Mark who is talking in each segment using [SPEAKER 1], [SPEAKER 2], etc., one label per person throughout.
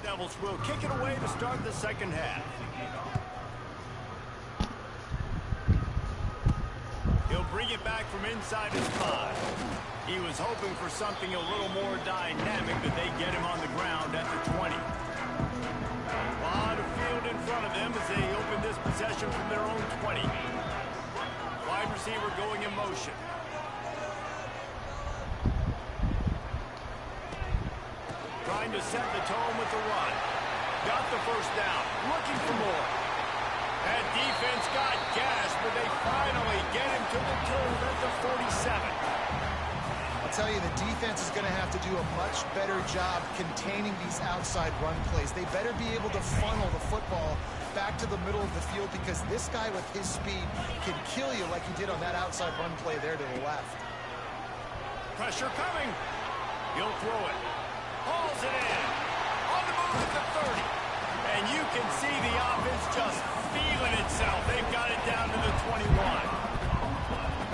[SPEAKER 1] Devils will kick it away to start the second half. He'll bring it back from inside his 5. He was hoping for something a little more dynamic, but they get him on the ground at the 20. A lot of field in front of them as they open this possession from their own 20. Wide receiver going in motion. Trying to set the tone with the run. Got the first down. Looking for more. That defense got gas, but they finally get him to the turn at the 47.
[SPEAKER 2] I'll tell you, the defense is going to have to do a much better job containing these outside run plays. They better be able to funnel the football back to the middle of the field because this guy with his speed can kill you like he did on that outside run play there to the left.
[SPEAKER 1] Pressure coming. He'll throw it. Hauls it in. On the move at the 30. And you can see the offense just feeling itself. They've got it down to the 21.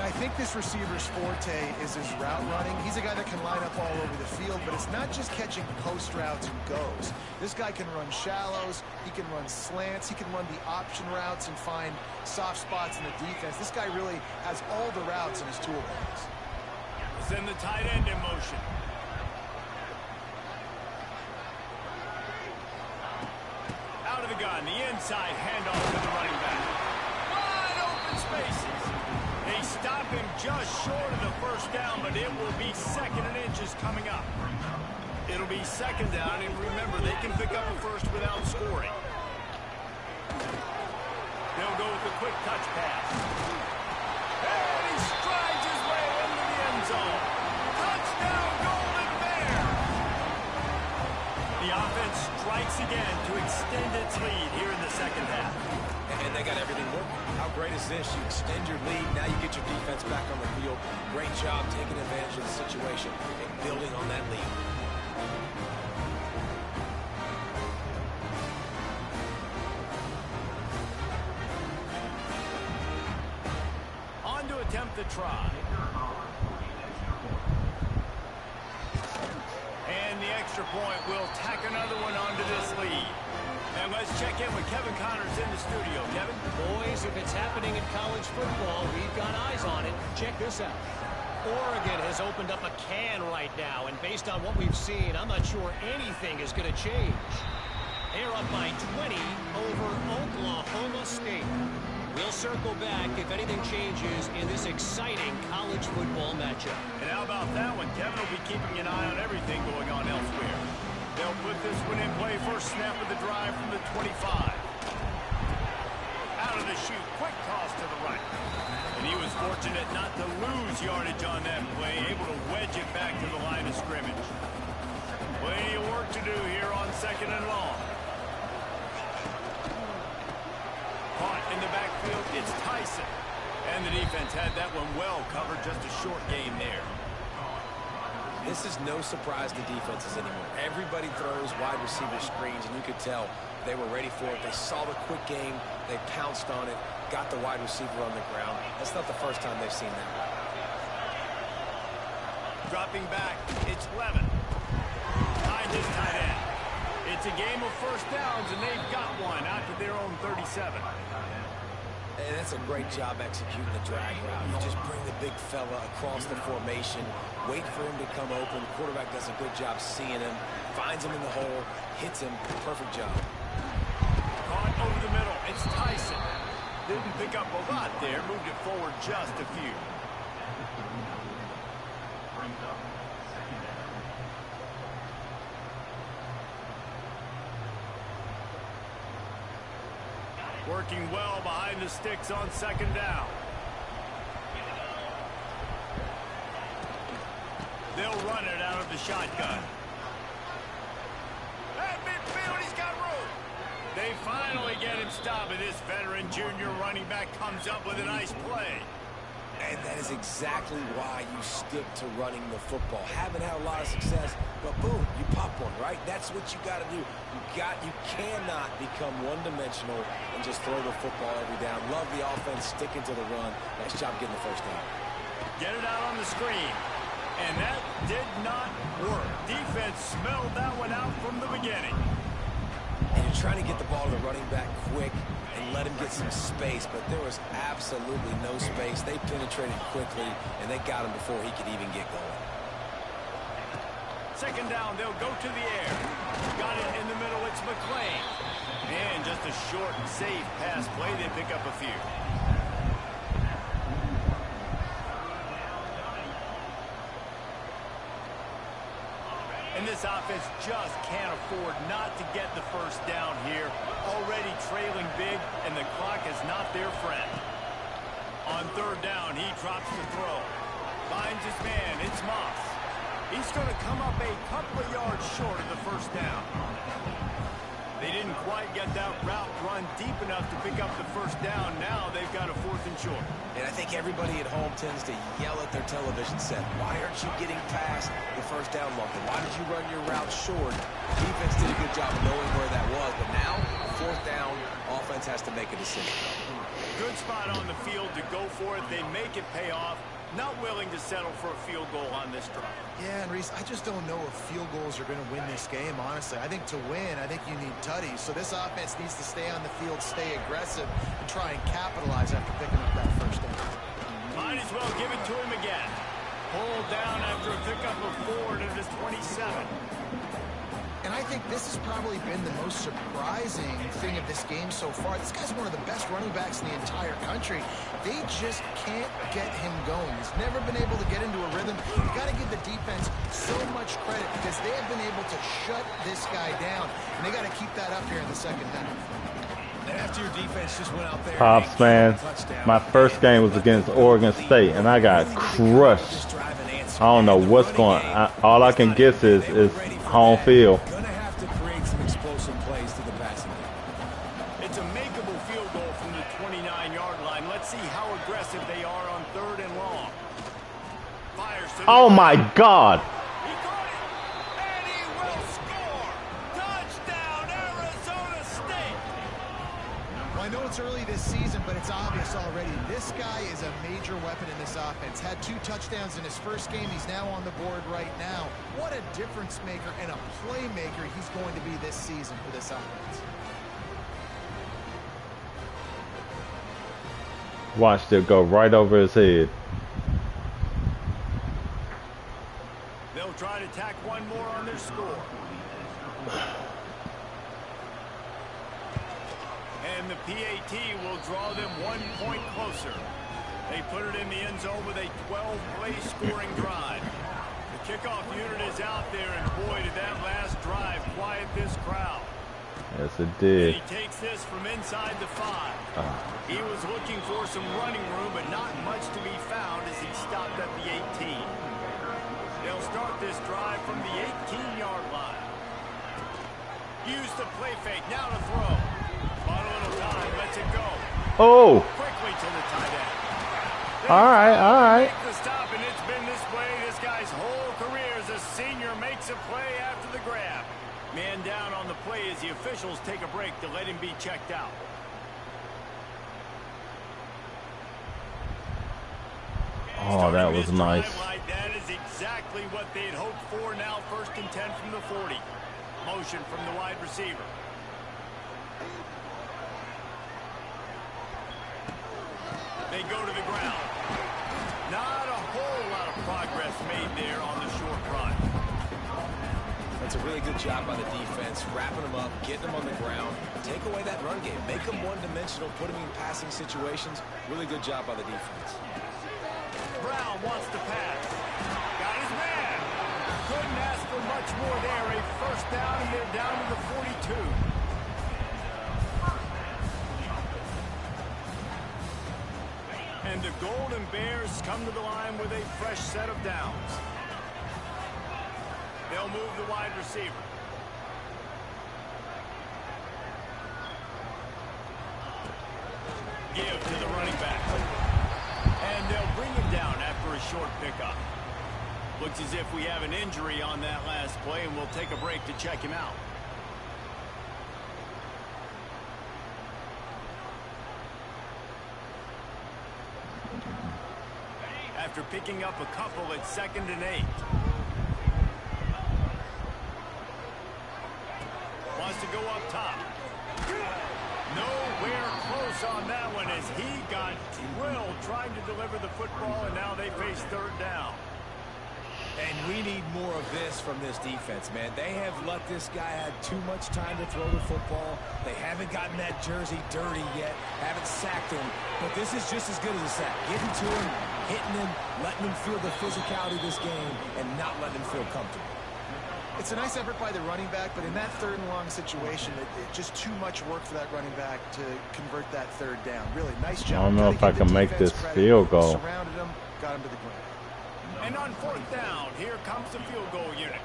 [SPEAKER 2] I think this receiver's forte is his route running. He's a guy that can line up all over the field, but it's not just catching post routes and goes. This guy can run shallows, he can run slants, he can run the option routes and find soft spots in the defense. This guy really has all the routes in his toolbox.
[SPEAKER 1] Send the tight end in motion. Out of the gun, the inside handoff to the running back. Wide open spaces. They stop him just short of the first down, but it will be 2nd and inches coming up. It'll be 2nd down, and remember, they can pick up a first without scoring. They'll go with a quick touch pass. And he strides his way into the end zone. Touchdown, Golden Bear! The offense strikes again to extend its lead here in the second half.
[SPEAKER 3] And they got everything working. How great is this? You extend your lead, now you get your defense back on the field. Great job taking advantage of the situation and building on that lead.
[SPEAKER 1] On to attempt the try. And the extra point will tack another one onto this lead. And let's check in with Kevin Connors in the studio. Kevin?
[SPEAKER 4] Boys, if it's happening in college football, we've got eyes on it. Check this out. Oregon has opened up a can right now, and based on what we've seen, I'm not sure anything is going to change. They're up by 20 over Oklahoma State. We'll circle back if anything changes in this exciting college football matchup.
[SPEAKER 1] And how about that one? Kevin will be keeping an eye on everything going on elsewhere. They'll put this one in play. First snap of the drive from the 25. Out of the chute. Quick toss to the right. And he was fortunate not to lose yardage on that play. Able to wedge it back to the line of scrimmage. Plenty of work to do here on 2nd and long. Caught in the backfield. It's Tyson. And the defense had that one well covered. Just a short game there.
[SPEAKER 3] This is no surprise to defenses anymore. Everybody throws wide receiver screens, and you could tell they were ready for it. They saw the quick game. They pounced on it, got the wide receiver on the ground. That's not the first time they've seen that.
[SPEAKER 1] Dropping back, it's Levin. Behind his tight end. It's a game of first downs, and they've got one out to their own 37.
[SPEAKER 3] And that's a great job executing the drag route. You just bring the big fella across the formation, wait for him to come open. The quarterback does a good job seeing him, finds him in the hole, hits him. Perfect job.
[SPEAKER 1] Caught over the middle. It's Tyson. Didn't pick up a lot there. Moved it forward just a few. Working well behind the sticks on 2nd down. They'll run it out of the shotgun. At midfield, he's got room. They finally get him stopped, and this veteran junior running back comes up with a nice play.
[SPEAKER 3] And that is exactly why you stick to running the football. Haven't had a lot of success, but boom, you pop one, right? That's what you got to do. You cannot become one-dimensional and just throw the football every down. Love the offense, sticking to the run. Nice job getting the first down.
[SPEAKER 1] Get it out on the screen. And that did not work. Defense smelled that one out from the beginning.
[SPEAKER 3] and you're trying to get the ball to the running back quick and let him get some space, but there was absolutely no space. They penetrated quickly, and they got him before he could even get going.
[SPEAKER 1] Second down, they'll go to the air. Got it in the middle, it's McClain. And just a short and safe pass play, they pick up a few. And this offense just can't afford not to get the first down here. Already trailing big, and the clock is not their friend. On third down, he drops the throw. Finds his man, it's Moss. He's going to come up a couple of yards short of the first down. They didn't quite get that route run deep enough to pick up the first down. Now they've got a 4th and short.
[SPEAKER 3] And I think everybody at home tends to yell at their television set, why aren't you getting past the first down marker? Why did you run your route short? Defense did a good job of knowing where that was, but now, 4th down, offense has to make a decision.
[SPEAKER 1] Good spot on the field to go for it. They make it pay off. Not willing to settle for a field goal on this drive.
[SPEAKER 2] Yeah, and Reese, I just don't know if field goals are going to win this game, honestly. I think to win, I think you need tutties. So this offense needs to stay on the field, stay aggressive, and try and capitalize after picking up that first down.
[SPEAKER 1] Might as well give it to him again. Pulled down after a pickup of 4 to his 27.
[SPEAKER 2] And I think this has probably been the most surprising thing of this game so far. This guy's one of the best running backs in the entire country. They just can't get him going. He's never been able to get into a rhythm. You got to give the defense so much credit because they have been able to shut this guy down. And they got to keep that up here in the second half.
[SPEAKER 3] And after your defense just went out there,
[SPEAKER 5] Pops, man, my first game was against Oregon State, and I got crushed. I don't know what's going on. All I can guess is home field.
[SPEAKER 3] Gonna have to create some explosive plays to the passing game.
[SPEAKER 1] It's a makeable field goal from the 29-yard line. Let's see how aggressive they are on 3rd and long. Fires to
[SPEAKER 5] Oh my God!
[SPEAKER 1] He caught it, and he will score. Touchdown, Arizona State.
[SPEAKER 2] Well, I know it's early this season, but it's obvious already. This guy is a major weapon in this offense. Had 2 touchdowns in his first game. He's now on the board right now. What a difference maker and a playmaker he's going to be this season for this offense.
[SPEAKER 5] Watched it go right over his head.
[SPEAKER 1] They'll try to tack one more on their score. And the PAT will draw them 1 point closer. They put it in the end zone with a 12-play scoring drive. The kickoff unit is out there, and boy, did that last drive quiet this crowd.
[SPEAKER 5] Yes, it did.
[SPEAKER 1] And he takes this from inside the 5. He was looking for some running room, but not much to be found as he stopped at the 18. They'll start this drive from the 18-yard line. Use the play fake, now to throw. On a little time, lets it go.
[SPEAKER 5] Oh!
[SPEAKER 1] Quickly to the tight end.
[SPEAKER 5] All right.
[SPEAKER 1] Make the stop, and it's been this way this guy's whole career as a senior. Makes a play after the grab. Man down on the play as the officials take a break to let him be checked out.
[SPEAKER 5] Oh, that was nice.
[SPEAKER 1] Like that is exactly what they'd hoped for. Now 1st and 10 from the 40. Motion from the wide receiver. They go to the ground. Not a whole lot of progress made there on the short run.
[SPEAKER 3] That's a really good job by the defense, wrapping them up, getting them on the ground, take away that run game, make them one-dimensional, put them in passing situations. Really good job by the defense.
[SPEAKER 1] Brown wants to pass. Got his man. Couldn't ask for much more there. A first down, and they're down to the 42. And the Golden Bears come to the line with a fresh set of downs. They'll move the wide receiver. Give to the running back. And they'll bring him down after a short pickup. Looks as if we have an injury on that last play, and we'll take a break to check him out. After picking up a couple at 2nd and 8. Wants to go up top. pass on that one as he got drilled trying to deliver the football, and now they face third down.
[SPEAKER 3] And we need more of this from this defense, man. They have let this guy have too much time to throw the football. They haven't gotten that jersey dirty yet, haven't sacked him. But this is just as good as a sack. Getting to him, hitting him, letting him feel the physicality of this game, and not letting him feel comfortable.
[SPEAKER 2] It's a nice effort by the running back, but in that third and long situation, it's just too much work for that running back to convert that third down. Really nice job.
[SPEAKER 5] I don't know if I can make this field goal.
[SPEAKER 2] Surrounded him, got him to the ground.
[SPEAKER 1] And on fourth down, here comes the field goal unit.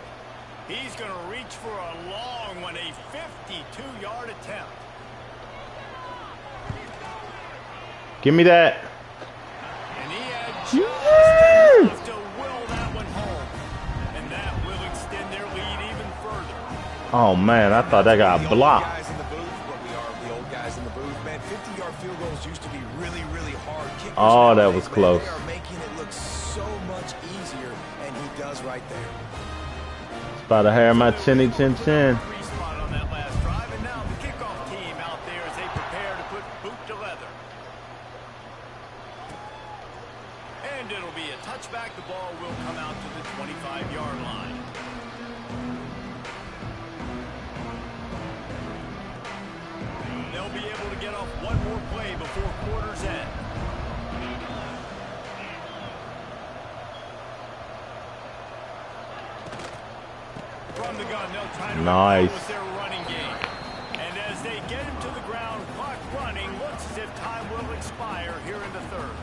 [SPEAKER 1] He's going to reach for a long one, a 52-yard attempt.
[SPEAKER 5] Give me that.
[SPEAKER 1] And he had just enough to will that one home. And that will extend their lead even further.
[SPEAKER 5] Oh, man, I thought that got blocked.
[SPEAKER 3] Guys in the booth, what we are, the old guys in the booth, man. 50-yard field goals used to be really, really hard. Kickers
[SPEAKER 5] Oh, that
[SPEAKER 3] nowadays,
[SPEAKER 5] was close.
[SPEAKER 3] They are making it look so much easier, and he does right there.
[SPEAKER 5] About to have my chinny chin chin.
[SPEAKER 1] Free spot on that last drive, and now the kickoff team out there as they prepare to put boot to leather. And it'll be a touchback. The ball will come out to the 25-yard line. They'll be able to get off one more play before quarter's end. From the gun, they'll try to
[SPEAKER 5] Nice.
[SPEAKER 1] with their running game. And as they get him to the ground, clock running, looks as if time will expire here in the third.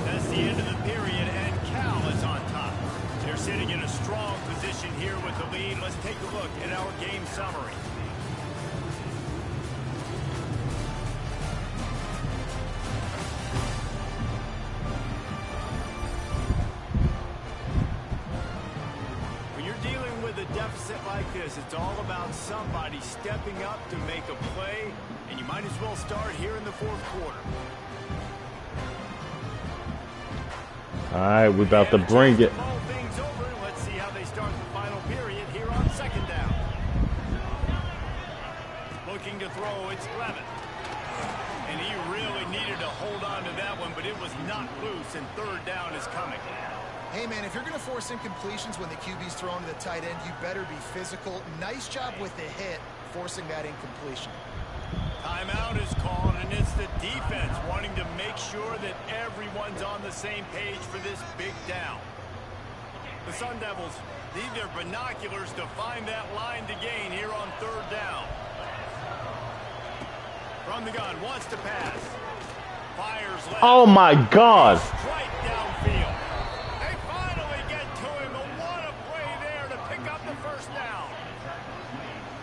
[SPEAKER 1] That's the end of the period, and Cal is on top. They're sitting in a strong position here with the lead. Let's take a look at our game summary. When you're dealing with a deficit like this, it's all about somebody stepping up to make a play, and you might as well start here in the fourth quarter.
[SPEAKER 5] All right, we're about to bring it.
[SPEAKER 1] Ball things over. Let's see how they start the final period here on second down. Looking to throw, it's Levin. And he really needed to hold on to that one, but it was not loose, and third down is coming.
[SPEAKER 2] Hey, man, if you're going to force incompletions when the QB's throwing to the tight end, you better be physical. Nice job with the hit, forcing that incompletion.
[SPEAKER 1] Timeout is called, and it's the defense wanting to make sure that everyone's on the same page for this big down. The Sun Devils need their binoculars to find that line to gain here on third down. From the gun, wants to pass. Fires left.
[SPEAKER 5] Oh, my God.
[SPEAKER 1] Straight downfield. They finally get to him, and what a play there to pick up the first down.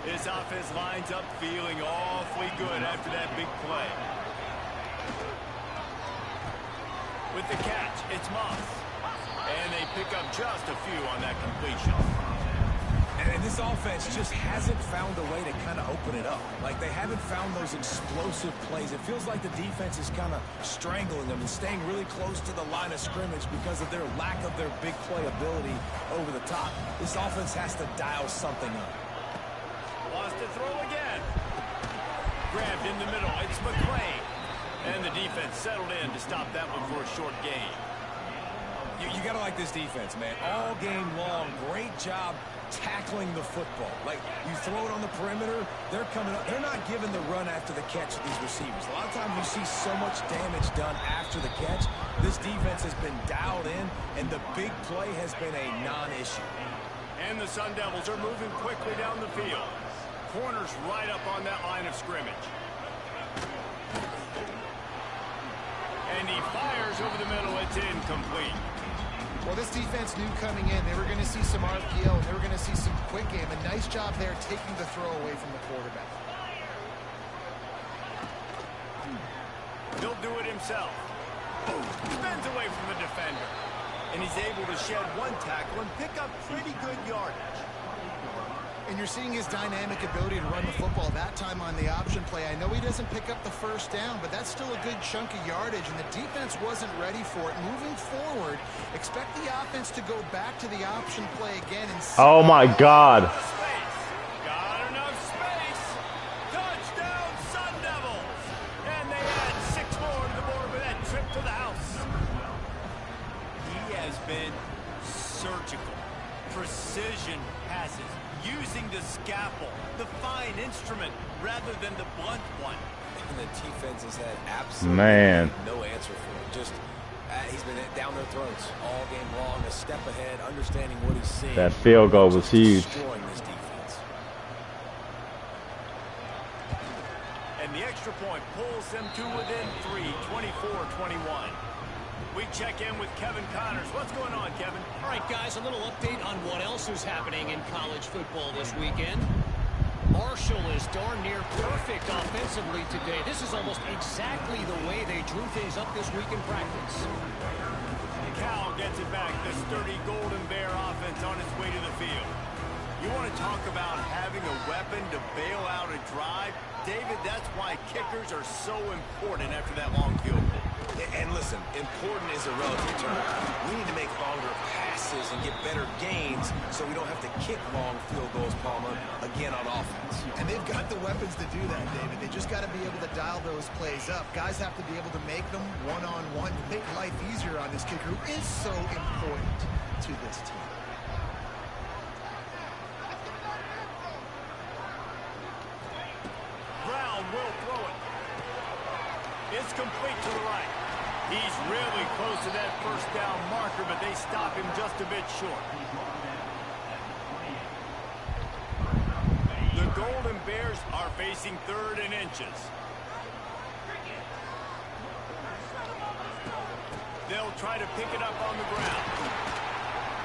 [SPEAKER 1] This offense lines up feeling awfully good after that big play. With the catch, it's Moss. And they pick up just a few on that completion.
[SPEAKER 3] And this offense just hasn't found a way to kind of open it up. Like, they haven't found those explosive plays. It feels like the defense is kind of strangling them and staying really close to the line of scrimmage because of their lack of their big play ability over the top. This offense has to dial something up.
[SPEAKER 1] Wants to throw again. Grabbed in the middle. It's McClain. And the defense settled in to stop that one for a short gain.
[SPEAKER 3] You got to like this defense, man. All game long, great job tackling the football. Like, you throw it on the perimeter, they're coming up. They're not giving the run after the catch to these receivers. A lot of times you see so much damage done after the catch. This defense has been dialed in, and the big play has been a non-issue.
[SPEAKER 1] And the Sun Devils are moving quickly down the field. Corners right up on that line of scrimmage. And he fires over the middle. It's incomplete.
[SPEAKER 2] Well, this defense knew coming in they were going to see some RPO, and they were going to see some quick game. A nice job there taking the throw away from the quarterback.
[SPEAKER 1] He'll do it himself. Boom. Spins away from the defender. And he's able to shed one tackle and pick up pretty good yardage.
[SPEAKER 2] And you're seeing his dynamic ability to run the football that time on the option play. I know he doesn't pick up the first down, but that's still a good chunk of yardage, and the defense wasn't ready for it. Moving forward, expect the offense to go back to the option play again. And
[SPEAKER 5] oh, my God.
[SPEAKER 1] Got passes, using the scalpel, the fine instrument, rather than the blunt one.
[SPEAKER 3] And the defense has had absolutely no answer for it. Just, he's been down their throats all game long, a step ahead, understanding what he's seeing.
[SPEAKER 5] That field goal was huge.
[SPEAKER 3] Destroying this defense.
[SPEAKER 1] And the extra point pulls them to within 3, 24-21. We check in with Kevin Connors. What's going on, Kevin?
[SPEAKER 4] All right, guys, a little update on what else is happening in college football this weekend. Marshall is darn near perfect offensively today. This is almost exactly the way they drew things up this week in practice.
[SPEAKER 1] Cal gets it back. The sturdy Golden Bear offense on its way to the field. You want to talk about having a weapon to bail out a drive? David, that's why kickers are so important after that long field goal.
[SPEAKER 3] And listen, important is a relative term. We need to make longer passes and get better gains so we don't have to kick long field goals, Palmer, again on offense.
[SPEAKER 2] And they've got the weapons to do that, David. They just got to be able to dial those plays up. Guys have to be able to make them one-on-one, make life easier on this kicker who is so important to this team.
[SPEAKER 1] Brown will throw it. It's complete to the right. He's really close to that first down marker, but they stop him just a bit short. The Golden Bears are facing 3rd and inches. They'll try to pick it up on the ground.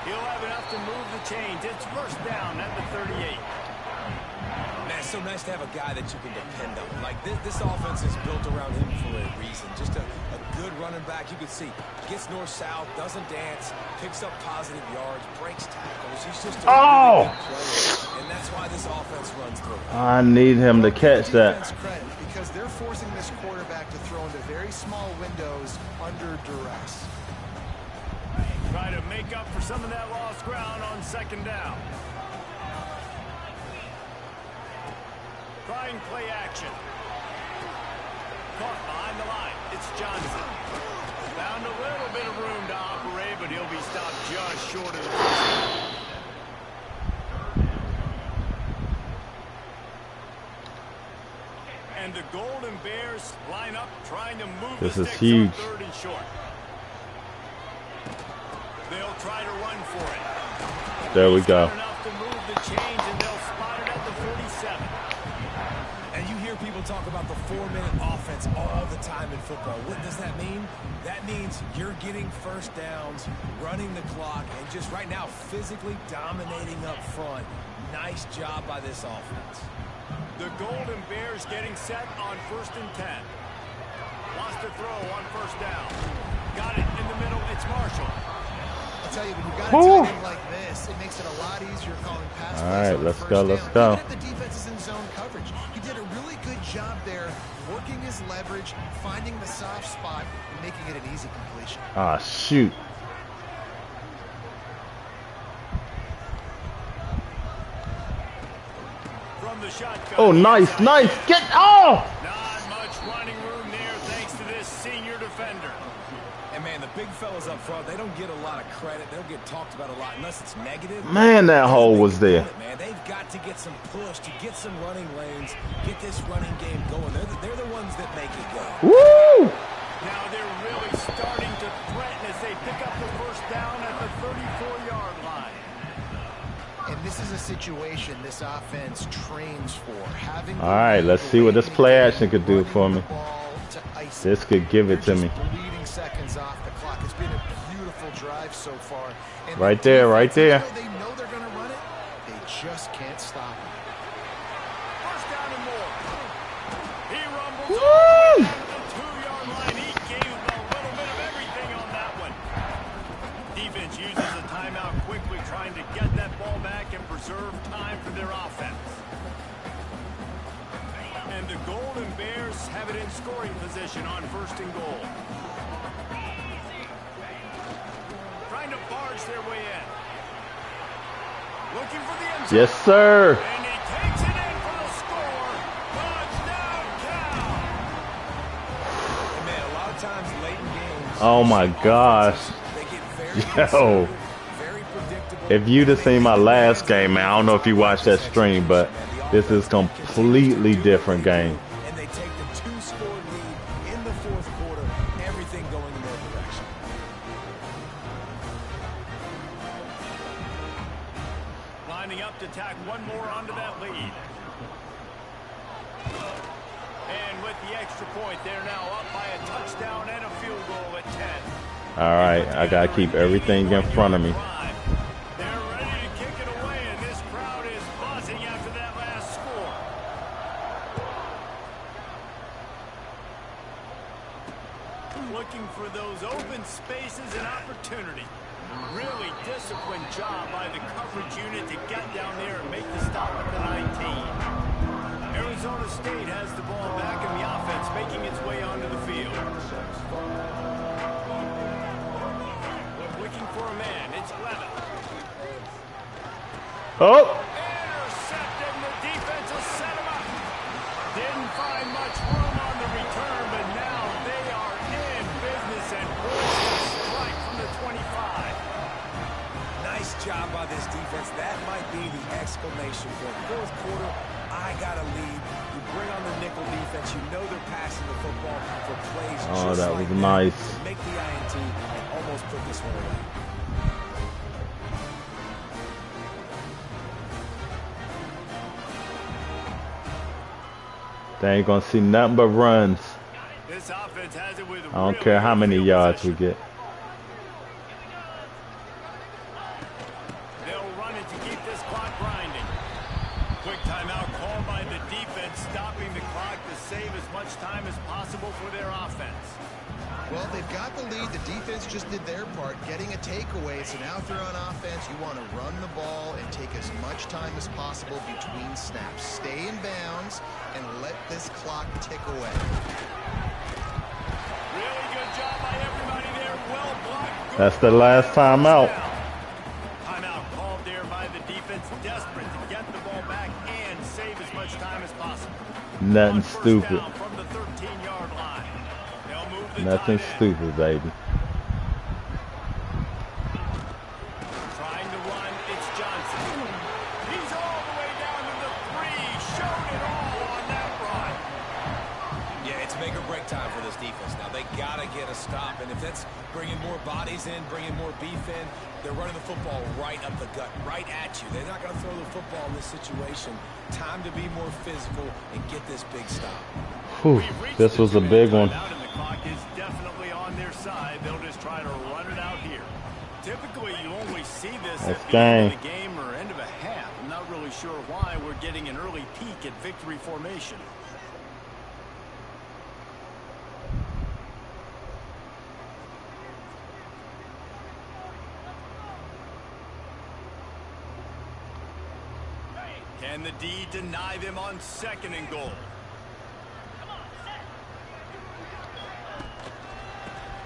[SPEAKER 1] He'll have enough to move the chains. It's first down at the 38.
[SPEAKER 3] Man, it's so nice to have a guy that you can depend on. Like, this offense is built around him for a reason. Just a good running back. You can see, gets north-south, doesn't dance, picks up positive yards, breaks tackles. He's just a really good player, and that's why this offense runs through.
[SPEAKER 5] I need him to catch that.
[SPEAKER 2] Credit because they're forcing this quarterback to throw into very small windows under duress.
[SPEAKER 1] Try to make up for some of that lost ground on 2nd down. Trying play action. Caught behind the line. It's Johnson. Found a little bit of room to operate, but he'll be stopped just short of the first down. And the Golden Bears line up trying to move
[SPEAKER 5] this
[SPEAKER 1] the
[SPEAKER 5] is
[SPEAKER 1] sticks
[SPEAKER 5] huge.
[SPEAKER 1] on 3rd and short. They'll try to run for it.
[SPEAKER 5] There we go.
[SPEAKER 1] Enough to move the chains, and they'll spot it at the 47.
[SPEAKER 3] And you hear people talk about the 4-minute offense all the time in football. What does that mean? That means you're getting first downs, running the clock, and just right now physically dominating up front. Nice job by this offense.
[SPEAKER 1] The Golden Bears getting set on 1st and 10. Wants to throw on 1st down. Got it in the middle. It's Marshall.
[SPEAKER 2] I'll tell you, when you've got a tight end like this, it makes it a lot easier calling pass plays.
[SPEAKER 5] All right,
[SPEAKER 2] on
[SPEAKER 5] let's
[SPEAKER 2] first
[SPEAKER 5] go,
[SPEAKER 2] down.
[SPEAKER 5] let's go.
[SPEAKER 2] Even if the defense is in zone coverage, he did a really good job there, working his leverage, finding the soft spot, and making it an easy completion.
[SPEAKER 5] Ah, shoot.
[SPEAKER 1] From the shotgun.
[SPEAKER 5] Oh, nice. Get off!
[SPEAKER 1] Not much running room there thanks to this senior defender.
[SPEAKER 3] And, man, the big fellas up front, they don't get a lot of credit. They don't get talked about a lot unless it's negative.
[SPEAKER 5] Man, that hole was there.
[SPEAKER 3] Man, they've got to get some push, to get some running lanes, get this running game going. They're the ones that make it go.
[SPEAKER 5] Woo!
[SPEAKER 1] Now they're really starting to threaten as they pick up the first down at the 34-yard line.
[SPEAKER 2] And this is a situation this offense trains for. Having
[SPEAKER 5] All right, let's see what this play action could do for me. This could give it to me.
[SPEAKER 2] Bleeding seconds off the clock. It's been a beautiful drive so far. And
[SPEAKER 5] Right there, right there.
[SPEAKER 2] They know they're going to run it. They just can't stop it.
[SPEAKER 1] First down and more. He rumbles
[SPEAKER 5] Woo!
[SPEAKER 1] all the way down to the 2-yard line. He gave a little bit of everything on that one. Defense uses a timeout quickly, trying to get that ball back and preserve time for their offense. And the Golden Bears have it in scoring position on 1st and goal. Trying to barge their way in. Looking for the end zone.
[SPEAKER 5] Yes, sir.
[SPEAKER 1] And he takes it in for the score. Touchdown, Cal.
[SPEAKER 3] And, man, a lot of times late in games.
[SPEAKER 5] Oh, my gosh.
[SPEAKER 3] They get very
[SPEAKER 5] Yo.
[SPEAKER 3] very predictable.
[SPEAKER 5] If you'd have seen my last game, man, I don't know if you watched that stream, but this is completely different game.
[SPEAKER 3] And they take the 2-score lead in the fourth quarter, everything going in their direction.
[SPEAKER 1] Lining up to tack one more onto that lead. And with the extra point, they're now up by a touchdown and a field goal at 10.
[SPEAKER 5] All right, I got to keep everything in front of me.
[SPEAKER 1] They're ready to kick it away, and this crowd is buzzing after that last score. Looking for those open spaces and opportunity. Really disciplined job by the coverage unit to get down there and make the stop at the 19. Arizona State has the ball back in the offense, making its way onto the field. Looking for a man. It's Levin.
[SPEAKER 5] Oh!
[SPEAKER 1] Intercepted, and the defense will set him up. Didn't find much room on the return, but now they are in business and forced a strike from the 25.
[SPEAKER 3] Nice job by this defense. That might be the exclamation point. Fourth quarter, I got a lead. You bring on the nickel defense. You know they're passing the football for plays.
[SPEAKER 5] Oh,
[SPEAKER 3] just
[SPEAKER 5] that
[SPEAKER 3] like
[SPEAKER 5] was nice.
[SPEAKER 3] Make the INT and almost put this one away.
[SPEAKER 5] They ain't gonna see nothing but runs.
[SPEAKER 1] This offense has it with
[SPEAKER 5] I don't care how many yards we get.
[SPEAKER 1] They'll run it to keep this clock grinding. Quick timeout called by the defense, stopping the clock to save as much time as possible for their offense.
[SPEAKER 2] Well, they've got the lead. The defense just did their part, getting a takeaway. So now if they're on offense, you want to run the ball and take as much time as possible between snaps. Stay in bounds and let this clock tick away.
[SPEAKER 1] Really good job by everybody there. Well blocked.
[SPEAKER 5] That's the last timeout.
[SPEAKER 1] Timeout called there by the defense, desperate to get the ball back and save as much time as possible.
[SPEAKER 5] Nothing
[SPEAKER 1] First
[SPEAKER 5] stupid.
[SPEAKER 1] down from the 13-yard line. They'll move the
[SPEAKER 5] Nothing
[SPEAKER 1] tight end.
[SPEAKER 5] stupid, baby.
[SPEAKER 1] Trying to run, it's Johnson. He's all the way down to the 3. Showed it all on that run.
[SPEAKER 3] Yeah, it's make or break time for this defense. Now, they got to get a stop. And if that's bringing more bodies in, bringing more beef in, they're running the football right up the gut, right at you. They're not going to throw the football in this situation. Time to be more physical and get this big stop.
[SPEAKER 5] Whew, this was a big one.
[SPEAKER 1] Out and the clock is definitely on their side. They'll just try to run it out here. Typically, you only see this at the end of the game or end of a half. I'm not really sure why we're getting an early peek at victory formation. Can the D deny them on 2nd and goal?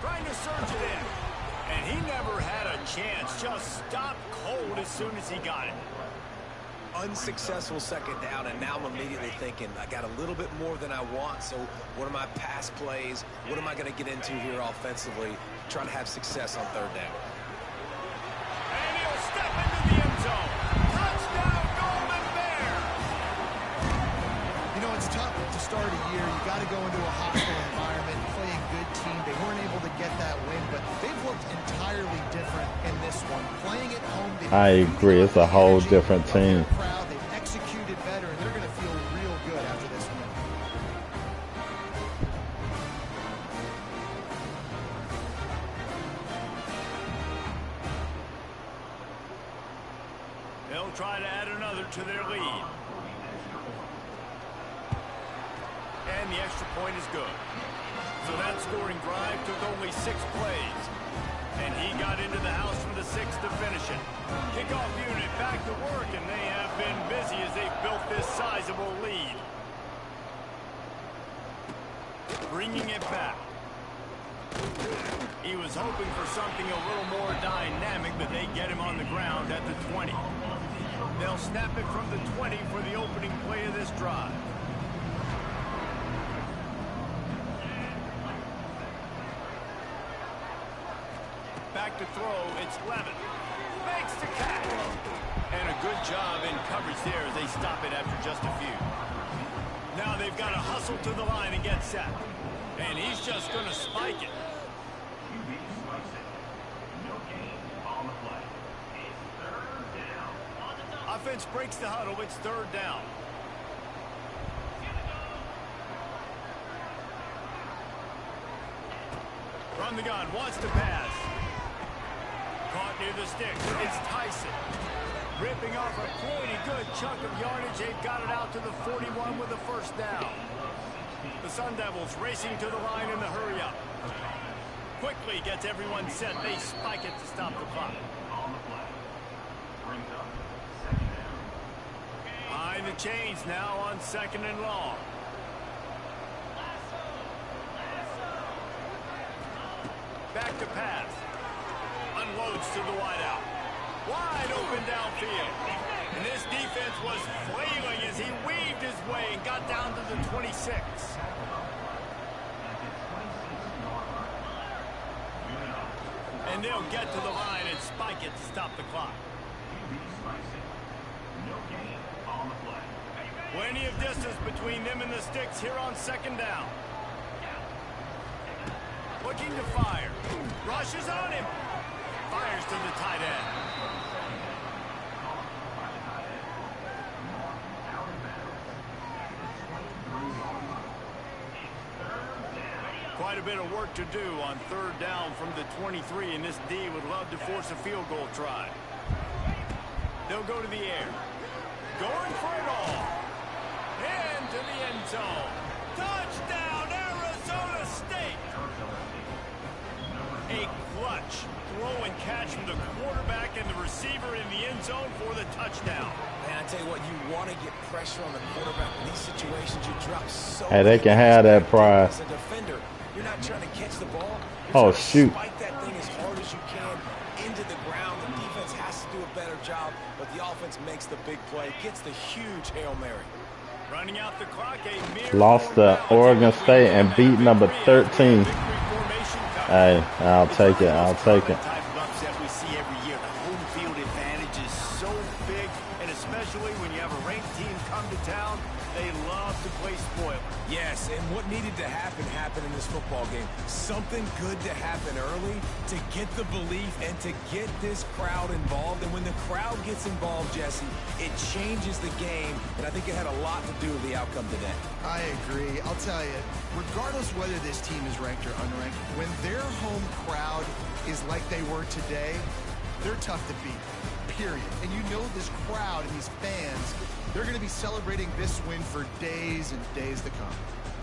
[SPEAKER 1] Trying to surge it in. And he never had a chance. Just stopped cold as soon as he got it.
[SPEAKER 3] Unsuccessful second down, and now I'm immediately thinking, I got a little bit more than I want, so what are my pass plays? What am I going to get into here offensively? Trying to have success on 3rd down.
[SPEAKER 1] And he'll step into the end zone. Touchdown, Golden Bear.
[SPEAKER 2] You know, it's tough to start a year. You got to go into a hostile environment, play a good team. They weren't able to get that win, but they've looked entirely different in this one. Playing at home,
[SPEAKER 5] I agree. It's a whole different team.
[SPEAKER 2] They've executed better, and they're going to feel real good after this win.
[SPEAKER 1] They'll try to add another to their lead. And the extra point is good. So that scoring drive took only 6 plays. And he got into the house for the 6th to finish it. Kickoff unit back to work, and they have been busy as they've built this sizable lead. Bringing it back. He was hoping for something a little more dynamic, but they get him on the ground at the 20. They'll snap it from the 20 for the opening play of this drive. Back to throw, it's Levin. Makes the catch. And a good job in coverage there as they stop it after just a few. Now they've got to hustle to the line and get set. And he's just going to spike it. Offense breaks the huddle. It's third down. From the gun, wants to pass. Caught near the sticks. It's Tyson. Ripping off a pretty good chunk of yardage. They've got it out to the 41 with a first down. The Sun Devils racing to the line in the hurry-up. Quickly gets everyone set. They spike it to stop the clock. Behind the chains now on 2nd and long. Back to pass. Unloads to the wideout. Wide open downfield. And this defense was flailing as he weaved his way and got down to the 26. And they'll get to the line and spike it to stop the clock. Plenty of distance between them and the sticks here on 2nd down. Looking to fire. Rushes on him. Fires to the tight end. Quite a bit of work to do on 3rd down from the 23, and this D would love to force a field goal try. They'll go to the air. Going for it all. Into the end zone. Touchdown, Arizona State. A clutch throw and catch from the quarterback and the receiver in the end zone for the touchdown.
[SPEAKER 3] Man, I tell you what, you want to get pressure on the quarterback in these situations. You drop so
[SPEAKER 5] Hey, they can have that prize.
[SPEAKER 3] as a defender. You're not trying to catch the ball.
[SPEAKER 5] Oh, shoot.
[SPEAKER 3] Spike that thing as hard as you can into the ground. The defense has to do a better job, but the offense makes the big play, gets the huge Hail Mary.
[SPEAKER 1] Running out the clock, a mere
[SPEAKER 5] Lost to Oregon State and beat number 13. Hey, I'll take it. I'll take it.
[SPEAKER 1] Type of upset we see every year. The home field advantage is so big, and especially when you have a ranked team come to town, they love to play spoiler.
[SPEAKER 3] Yes, and what needed to happen happened in this football game. Something good to happen early to get the belief and to get this crowd involved. And when the crowd gets involved, Jesse, it changes the game. And I think it had a lot to do with the outcome today.
[SPEAKER 2] I agree. I'll tell you, regardless whether this team is ranked or unranked, when their home crowd is like they were today, they're tough to beat, period. And you know this crowd and these fans, they're going to be celebrating this win for days and days to come.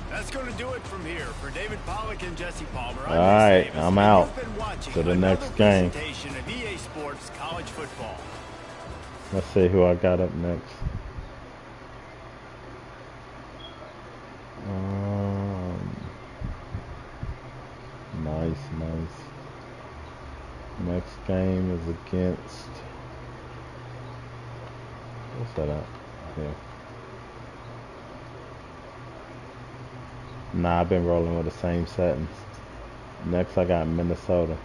[SPEAKER 1] That's going to do it from here. For David Pollack and Jesse Palmer, I'm
[SPEAKER 5] All right,
[SPEAKER 1] Davis,
[SPEAKER 5] I'm out
[SPEAKER 1] you've been watching
[SPEAKER 5] to the
[SPEAKER 1] another
[SPEAKER 5] next game.
[SPEAKER 1] presentation of EA Sports College Football.
[SPEAKER 5] Let's see who I got up next. Nice. Next game is against. What's that at? Here. Nah, I've been rolling with the same settings. Next, I got Minnesota.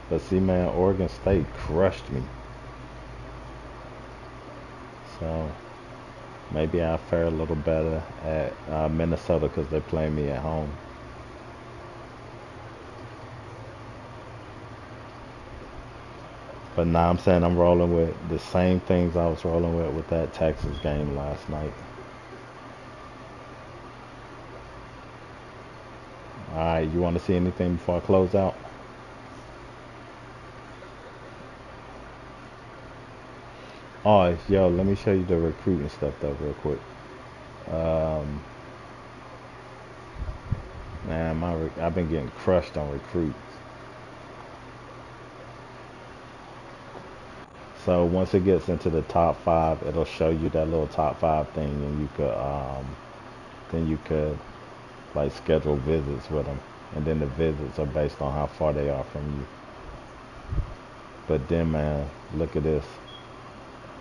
[SPEAKER 5] But see, man, Oregon State crushed me. So maybe I'll fare a little better at Minnesota because they're playing me at home. But now I'm saying I'm rolling with the same things I was rolling with that Texas game last night. Alright, you want to see anything before I close out? Oh, yo, let me show you the recruiting stuff though real quick. Man, I've been getting crushed on recruits. So once it gets into the top 5, it'll show you that little top 5 thing, and you could like schedule visits with them, and then the visits are based on how far they are from you. But then, man, look at this.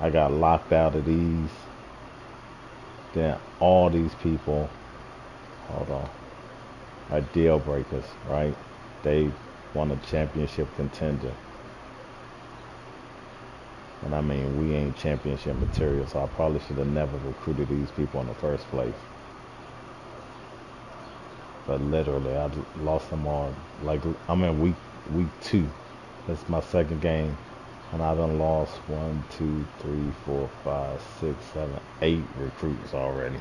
[SPEAKER 5] I got locked out of these. Then all these people, hold on, are deal breakers, right? They want a championship contender. And I mean, we ain't championship material, so I probably should have never recruited these people in the first place. But literally, I lost them all. Like, I'm in week 2. That's my second game. And I done lost 1, 2, 3, 4, 5, 6, 7, 8 recruits already.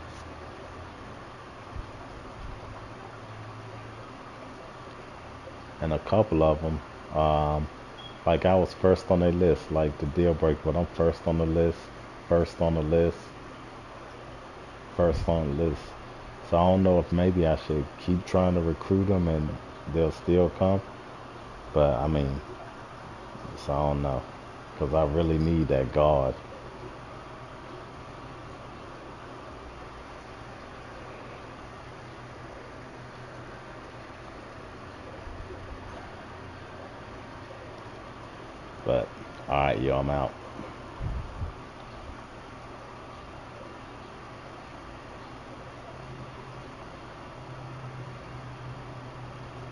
[SPEAKER 5] And a couple of them, like I was first on their list, like the deal break, but I'm first on the list, first on the list, first on the list. So I don't know if maybe I should keep trying to recruit them and they'll still come. But I mean, so I don't know, because I really need that guard. But all right, yo, I'm out.